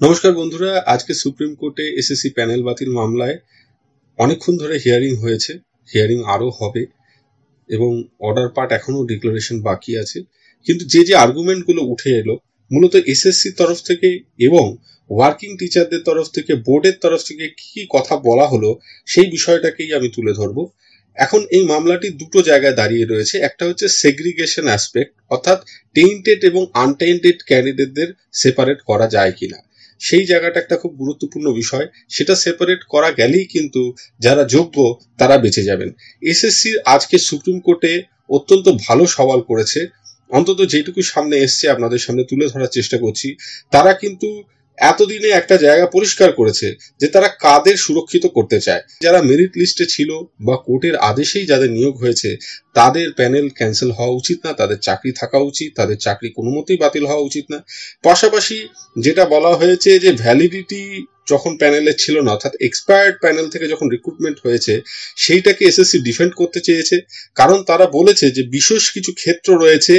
নমস্কার বন্ধুরা, আজকে সুপ্রিম কোর্টে এসএসসি প্যানেল বাতিল মামলায় অনেকক্ষণ ধরে হিয়ারিং হয়েছে, হিয়ারিং আরও হবে এবং অর্ডার পার্ট এখনো ডিক্লারেশন বাকি আছে। কিন্তু যে আর্গুমেন্টগুলো উঠে এলো মূলত এসএসসির তরফ থেকে এবং ওয়ার্কিং টিচারদের তরফ থেকে, বোর্ডের তরফ থেকে কি কথা বলা হলো সেই বিষয়টাকেই আমি তুলে ধরবো। এখন এই মামলাটি দুটো জায়গায় দাঁড়িয়ে রয়েছে। একটা হচ্ছে সেগ্রিগেশন অ্যাসপেক্ট, অর্থাৎ টেইন্টেড এবং আনটেইন্টেড ক্যান্ডিডেটদের সেপারেট করা যায় কিনা, সেই জায়গাটা একটা খুব গুরুত্বপূর্ণ বিষয়। সেটা সেপারেট করা গেলেই কিন্তু যারা যোগ্য তারা বেঁচে যাবেন। এসএসসি আজকে সুপ্রিম কোর্টে অত্যন্ত ভালো সওয়াল করেছে, অন্তত যেটুকু সামনে এসছে আপনাদের সামনে তুলে ধরার চেষ্টা করছি। তারা কিন্তু এতদিনে একটা জায়গা পরিষ্কার করেছে যে তারা কাদের সুরক্ষিত করতে চায়। যারা মেরিট লিস্টে ছিল বা কোর্টের আদেশেই যাদের নিয়োগ হয়েছে তাদের প্যানেল ক্যান্সেল হওয়া উচিত না, তাদের চাকরি থাকা উচিত, তাদের চাকরি কোনো মতেই বাতিল হওয়া উচিত না। পাশাপাশি যেটা বলা হয়েছে যে ভ্যালিডিটি যখন প্যানেলের ছিল না, অর্থাৎ এক্সপায়ার্ড প্যানেল থেকে যখন রিক্রুটমেন্ট হয়েছে সেইটাকে এসএসসি ডিফেন্ড করতে চেয়েছে। কারণ তারা বলেছে যে বিশেষ কিছু ক্ষেত্র রয়েছে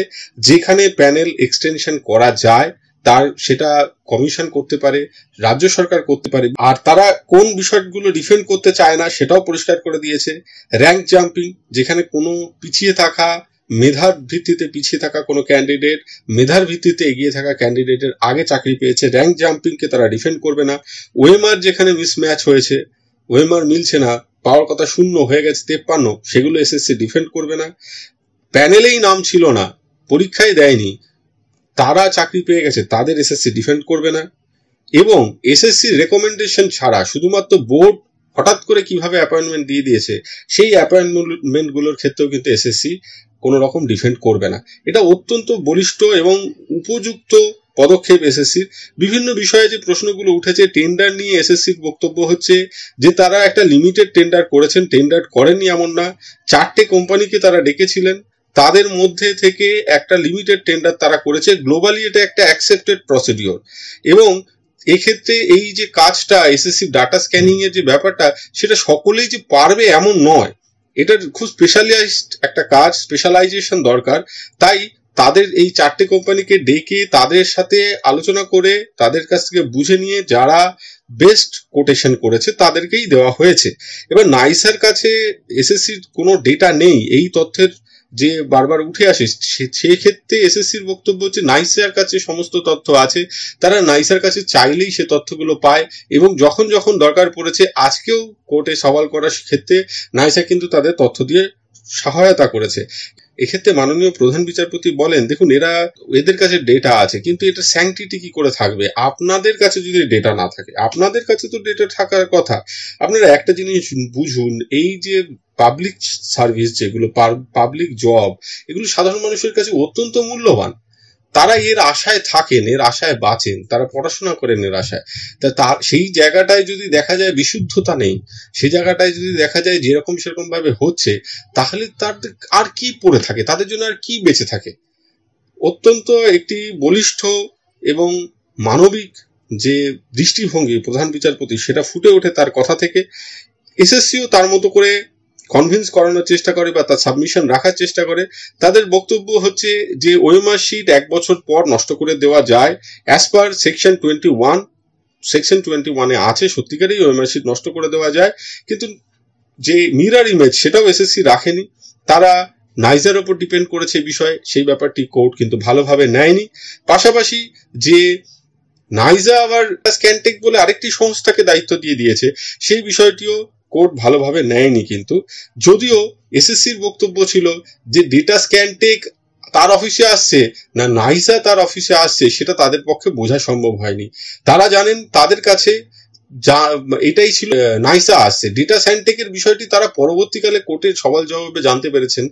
যেখানে প্যানেল এক্সটেনশন করা যায়, তার সেটা কমিশন করতে পারে, রাজ্য সরকার করতে পারে। আর তারা কোন বিষয়গুলো ডিফেন্ড করতে চায় না সেটাও পরিষ্কার করে দিয়েছে। র্যাঙ্ক জাম্পিং, যেখানে কোনো পিছিয়ে থাকা, মেধার ভিত্তিতে পিছিয়ে থাকা কোনো ক্যান্ডিডেট মেধার ভিত্তিতে এগিয়ে থাকা ক্যান্ডিডেটের আগে চাকরি পেয়েছে, র্যাঙ্ক জাম্পিংকে তারা ডিফেন্ড করবে না। ওএমআর যেখানে মিসম্যাচ হয়েছে, ওএমআর মিলছে না, পাওয়ার কথা 0 হয়ে গেছে 53, সেগুলো এসএসসি ডিফেন্ড করবে না। প্যানেলেই নাম ছিল না, পরীক্ষায় দেয়নি, তারা চাকরি পেয়ে গেছে, তাদের এসএসসি ডিফেন্ড করবে না। এবং এসএসসি রেকমেন্ডেশন ছাড়া শুধুমাত্র বোর্ড হঠাৎ করে কিভাবে অ্যাপয়েন্টমেন্ট দিয়ে দিয়েছে সেই অ্যাপয়েন্টমেন্টগুলোর ক্ষেত্রেও কিন্তু এসএসসি কোনো রকম ডিফেন্ড করবে না। এটা অত্যন্ত বলিষ্ঠ এবং উপযুক্ত পদক্ষেপ এসএসসির। বিভিন্ন বিষয়ে যে প্রশ্নগুলো উঠেছে, টেন্ডার নিয়ে এসএসসির বক্তব্য হচ্ছে যে তারা একটা লিমিটেড টেন্ডার করেছেন, টেন্ডার করেননি এমন না। 4টে কোম্পানিকে তারা ডেকেছিলেন, তাদের মধ্যে থেকে একটা লিমিটেড টেন্ডার তারা করেছে। গ্লোবালি এটা একটা অ্যাকসেপ্টেড প্রসিডিওর। এবং এক্ষেত্রে এই যে কাজটা এসএসসি ডাটা স্ক্যানিং এর যে ব্যাপারটা, সেটা সকলেই যে পারবে এমন নয়, এটা খুব স্পেশালাইজড একটা কাজ, স্পেশালাইজেশন দরকার। তাই তাদের এই 4টে কোম্পানিকে ডেকে তাদের সাথে আলোচনা করে তাদের কাছ থেকে বুঝে নিয়ে যারা বেস্ট কোটেশন করেছে তাদেরকেই দেওয়া হয়েছে। এবার নাইসার কাছে এসএসসির কোনো ডেটা নেই এই তথ্যের যে বারবার উঠে আসে, সেক্ষেত্রে এসএসসির বক্তব্য হচ্ছে নাইসার কাছে সমস্ত তথ্য আছে, তারা নাইসার কাছে চাইলেই সে তথ্যগুলো পায়। এবং যখন যখন দরকার পড়েছে, আজকেও কোর্টে সওয়াল করার ক্ষেত্রে নাইসা কিন্তু তাদের তথ্য দিয়ে সহায়তা করেছে। এক্ষেত্রে মাননীয় প্রধান বিচারপতি বলেন, দেখুন এদের কাছে ডেটা আছে, কিন্তু এটা স্যাংটিটি কি করে থাকবে? আপনাদের কাছে যদি ডেটা না থাকে, আপনাদের কাছে তো ডেটা থাকার কথা। আপনারা একটা জিনিস বুঝুন, এই যে পাবলিক সার্ভিস, যেগুলো পাবলিক জব, এগুলো সাধারণ মানুষের কাছে অত্যন্ত মূল্যবান। তারা এর আশায় থাকেন, এর আশায় বাঁচেন, তারা পড়াশোনা করেন এর আশায়। তার সেই জায়গাটায় যদি দেখা যায় বিশুদ্ধতা নেই, সেই জায়গাটায় যদি দেখা যায় যেরকম সেরকম ভাবে হচ্ছে, তাহলে তার আর কি পড়ে থাকে, তাদের জন্য আর কি বেঁচে থাকে? অত্যন্ত একটি বলিষ্ঠ এবং মানবিক যে দৃষ্টিভঙ্গি প্রধান বিচারপতি, সেটা ফুটে ওঠে তার কথা থেকে। এসএসসিও তার মতো করে কনভিন্স করানোর চেষ্টা করে বা তার সাবমিশন রাখার চেষ্টা করে। তাদের বক্তব্য হচ্ছে যে ওএমআর শিট 1 বছর পর নষ্ট করে দেওয়া যায়, অ্যাজ পার সেকশন 21। সেকশন 21-এ আছে সত্যিকারই ওএমআর শিট নষ্ট করে দেওয়া যায়, কিন্তু যে মিরর ইমেজ সেটাও এসএসসি রাখেনি। তারা নাইজার ওপর ডিপেন্ড করেছে বিষয়, সেই ব্যাপারটি কোর্ট কিন্তু ভালোভাবে নেয়নি। পাশাপাশি যে নাইজা আবার স্ক্যানটেক বলে আরেকটি সংস্থাকে দায়িত্ব দিয়ে দিয়েছে, সেই বিষয়টিও কোর্ট ভালোভাবে নেয়নি। কিন্তু যদিও এসএসসির বক্তব্য ছিল যে ডেটা স্ক্যানটেক তার অফিসে আসছে না নাইজা তার অফিসে আসছে, সেটা তাদের পক্ষে বোঝা সম্ভব হয়নি। তারা জানেন তাদের কাছে যা এটাই ছিল, নাইসা আসছে। ডেটা স্যানটেকের বিষয়টি তারা পরবর্তীকালে কোর্টের সওয়াল জবাবে জানতে পেরেছেন।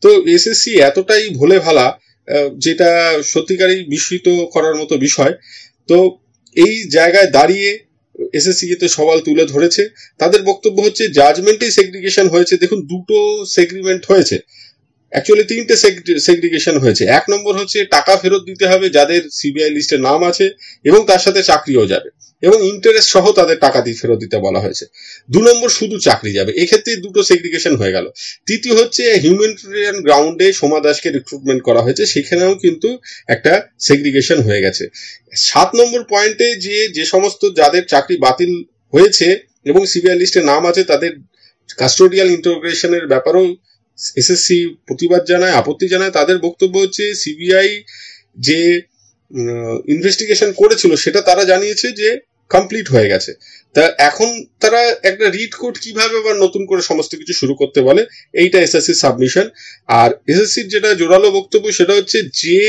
তো এসএসসি এতটাই ভোলে ভালা, যেটা সত্যিকারই বিস্মিত করার মতো বিষয়। তো এই জায়গায় দাঁড়িয়ে এসএসসি কিন্তু সওয়াল তুলে ধরেছে। তাদের বক্তব্য হচ্ছে জাজমেন্টেই সেগ্রিগেশন হয়েছে। দেখুন, দুটো সেগ্রিমেন্ট হয়েছে, অ্যাকচুয়ালি 3টে সেগ্রিগেশন হয়েছে। 1 নম্বর হচ্ছে টাকা ফেরত দিতে হবে যাদের সিবিআই লিস্টে নাম আছে এবং তার সাথে চাকরিও যাবে। এবং ইন্টারেস্ট সহ তাদের টাকা দিয়ে ফেরত দিতে বলা হয়েছে। 2 নম্বর শুধু চাকরি যাবে, এক্ষেত্রে দুটো সেগ্রিগেশন হয়ে গেল। তৃতীয় হচ্ছে হিউম্যানিটেরিয়ান গ্রাউন্ডে সোমা দাসকে রিক্রুটমেন্ট করা হয়েছে, সেখানেও কিন্তু একটা সেগ্রিগেশন হয়ে গেছে। 7 নম্বর পয়েন্টে যে সমস্ত যাদের চাকরি বাতিল হয়েছে এবং সিবিআই লিস্টে নাম আছে তাদের কাস্টোডিয়াল ইন্টারোগেশনের ব্যাপারেও এসএসসি প্রতিবাদ জানায়, আপত্তি জানায়। তাদের বক্তব্য হচ্ছে সিবিআই যে ইনভেস্টিগেশন করেছিল সেটা তারা জানিয়েছে যে কমপ্লিট হয়ে গেছে। তা এখন তারা একটা রিট কোড কিভাবে আবার নতুন করে সমস্ত কিছু শুরু করতে বলে, এইটা এসএসসি সাবমিশন। আর এসএসসির যেটা জোরালো বক্তব্য সেটা হচ্ছে যে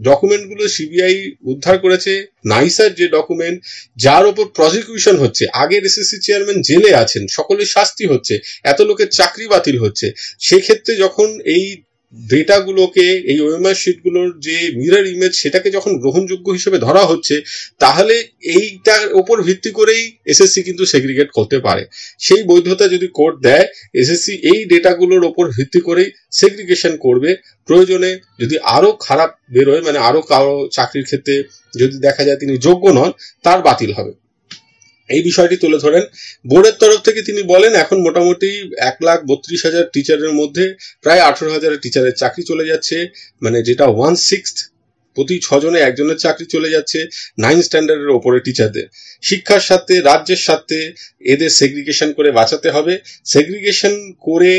ডকুমেন্টগুলো সিবিআই উদ্ধার করেছে, নাইসার যে ডকুমেন্ট যার উপর প্রসিকিউশন হচ্ছে, আগের এসএসসি চেয়ারম্যান জেলে আছেন, সকলের শাস্তি হচ্ছে, এত লোকের চাকরি বাতিল হচ্ছে, সেক্ষেত্রে যখন এই ডেটাগুলোকে, এই ওএমআর শিটগুলোর যে মিরর ইমেজ সেটাকে যখন গ্রহণযোগ্য হিসেবে ধরা হচ্ছে, তাহলে এইটার ওপর ভিত্তি করেই এসএসসি কিন্তু সেগ্রিগেট করতে পারে। সেই বৈধতা যদি কোর্ট দেয়, এসএসসি এই ডেটাগুলোর ওপর ভিত্তি করেই সেগ্রিগেশন করবে। প্রয়োজনে যদি আরো খারাপ বেরোয়, মানে আরো কারো চাকরির ক্ষেত্রে যদি দেখা যায় তিনি যোগ্য নন, তার বাতিল হবে। এই বিষয়টি তুলে ধরেন। বোর্ডের তরফ থেকে তিনি বলেন এখন মোটামুটি 1,32,000 টিচারের মধ্যে প্রায় 18,000 টিচারের চাকরি চলে যাচ্ছে, মানে যেটা 1/6 প্রতি 6 জনে একজনের চাকরি চলে যাচ্ছে 9 স্ট্যান্ডার্ডের ওপরে টিচারদের। শিক্ষার সাথে রাজ্যের সাথে এদের সেগ্রিগেশন করে বাঁচাতে হবে। সেগ্রিগেশন করে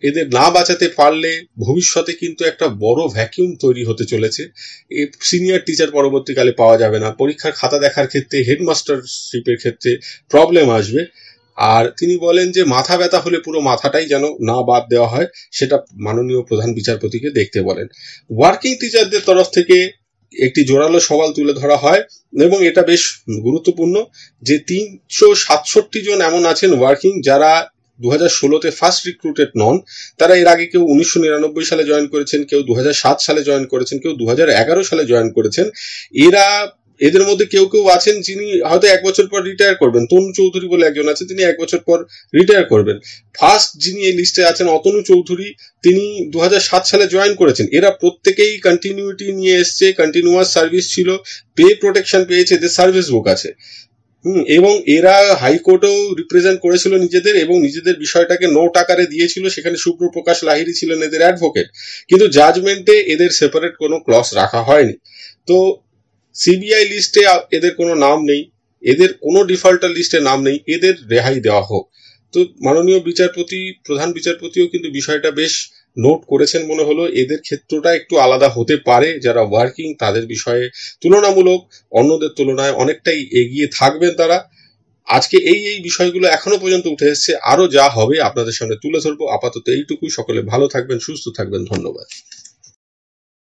এদের না বাঁচাতে পারলে ভবিষ্যতে কিন্তু একটা বড় ভ্যাকিউম তৈরি হতে চলেছে। এই সিনিয়র টিচার পরবর্তীকালে পাওয়া যাবে না, পরীক্ষার খাতা দেখার ক্ষেত্রে, হেডমাস্টারশিপের ক্ষেত্রে প্রবলেম আসবে। আর তিনি বলেন যে মাথা ব্যথা হলে পুরো মাথাটাই যেন না বাদ দেওয়া হয়, সেটা মাননীয় প্রধান বিচারপতিকে দেখতে বলেন। ওয়ার্কিং টিচারদের তরফ থেকে একটি জোরালো সওয়াল তুলে ধরা হয় এবং এটা বেশ গুরুত্বপূর্ণ যে 367 জন এমন আছেন ওয়ার্কিং যারা 2016-তে ফার্স্ট রিক্রুটেড নন। তারা এর আগে কেউ 1999 সালে জয়েন করেছেন, কেউ 2007 সালে জয়েন করেছেন, কেউ 2011 সালে জয়েন করেছেন। এদের মধ্যে কেউ কেউ আছেন যিনি হয়তো 1 বছর পর রিটায়ার করবেন। তনু চৌধুরী বলে একজন আছে, তিনি 1 বছর পর রিটায়ার করবেন। ফার্স্ট যিনি এই লিস্টে আছেন অতনু চৌধুরী, তিনি 2007 সালে জয়েন করেছেন। এরা প্রত্যেকেই কন্টিনিউটি নিয়ে এসছে, কন্টিনিউয়াস সার্ভিস ছিল, পে প্রোটেকশন পেয়েছে, এদের সার্ভিস বুক আছে। এবং এরা হাইকোর্টেও রিপ্রেজেন্ট করেছিল নিজেদের এবং নিজেদের বিষয়টাকে নোট আকারে দিয়েছিল, সেখানে সুপ্রপ্রকাশ লাহিড়ী ছিলেন এদের অ্যাডভোকেট। কিন্তু জাজমেন্টে এদের সেপারেট কোনো ক্লজ রাখা হয়নি। তো সিবিআই লিস্টে এদের কোনো নাম নেই, এদের কোনো ডিফল্টার লিস্টে নাম নেই, এদের রেহাই দেওয়া হোক। তো মাননীয় বিচারপতি, প্রধান বিচারপতিও কিন্তু বিষয়টা বেশ নোট করেছেন মনে হলো। এদের ক্ষেত্রটা একটু আলাদা হতে পারে, যারা ওয়ার্কিং তাদের বিষয়ে তুলনামূলক অন্যদের তুলনায় অনেকটাই এগিয়ে থাকবেন তারা। আজকে এই বিষয়গুলো এখনো পর্যন্ত উঠে এসছে, আরো যা হবে আপনাদের সামনে তুলে ধরবো। আপাতত এইটুকুই। সকলে ভালো থাকবেন, সুস্থ থাকবেন, ধন্যবাদ।